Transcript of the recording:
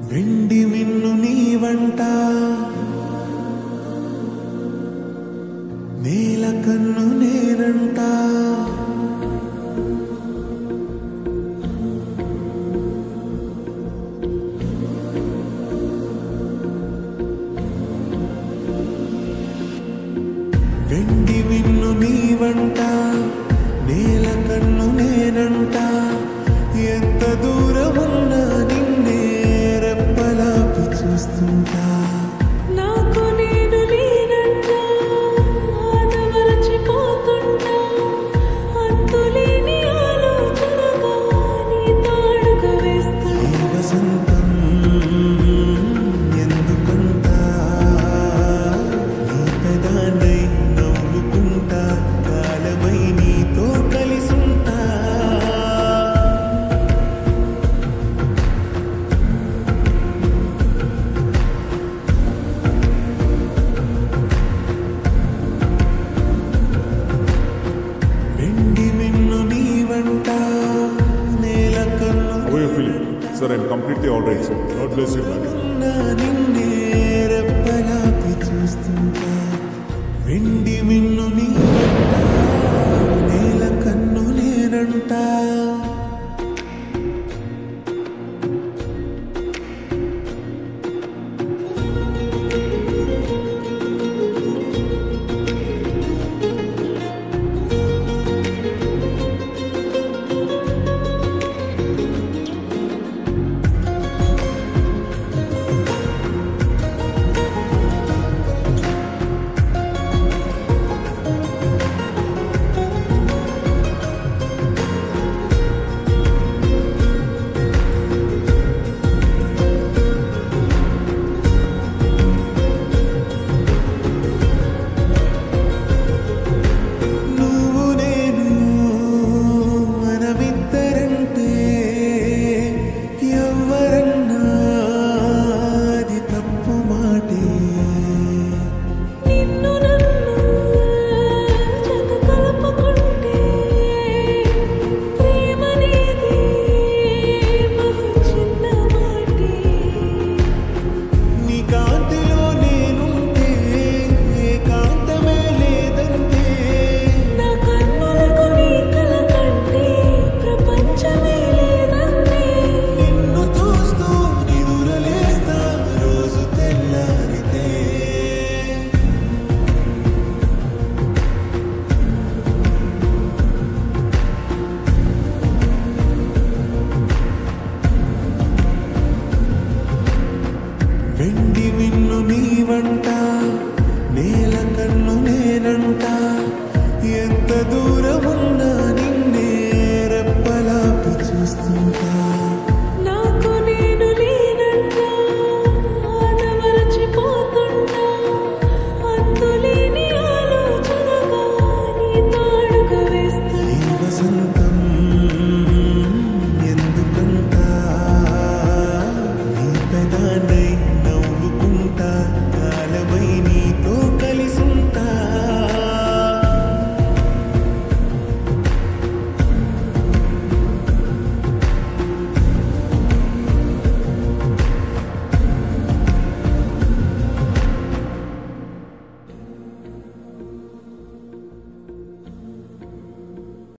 వెండి మిన్ను నీవంట నేల కన్ను నేనంట వెండి మిన్ను నీవంట నేల కన్ను నేనంట ఎంత దూరమున్నా నిన్నే రెప్పలాపి చూస్తుంటా నాకు నేను లేనంట ఆదమరచిపోతుంటా అంతులేని ఆలోచనగా నీతో అడుగు వేస్తుంటా వసంతం ఎందుకంట నీ పెదానై నవ్వుకుంటా కాలమై నీతో కలిసుంటా వెండి మిన్ను నీవంట నేల కన్ను How are you feeling? Sir, I'm completely all right, sir. God bless you, man. నిన్నే రెప్పలాపి చూస్తుంటా వెండి మిన్ను నీవంట నేల కన్ను నేనంట నువ్వు నేను మనమిద్దరంటే ఎవరన్నా అది తప్పు మాటే నిన్ను నన్ను జత కలుపుకుంటే ప్రేమనేది బహు చిన్న మాటే నీ కాంతిలో నేనుంటే ఏకాంతమే లేదంటే నా కన్నులకు నీ కల కంటే ప్రపంచమే లేదంటే నిన్ను చూస్తూ నిదురలేస్తా రోజు తెల్లారితే వెండి మిన్ను నీవంట నేల కన్ను నేనంట ఎంత దూరమున్నా నిన్నే రెప్పలాపి చూస్తుంటా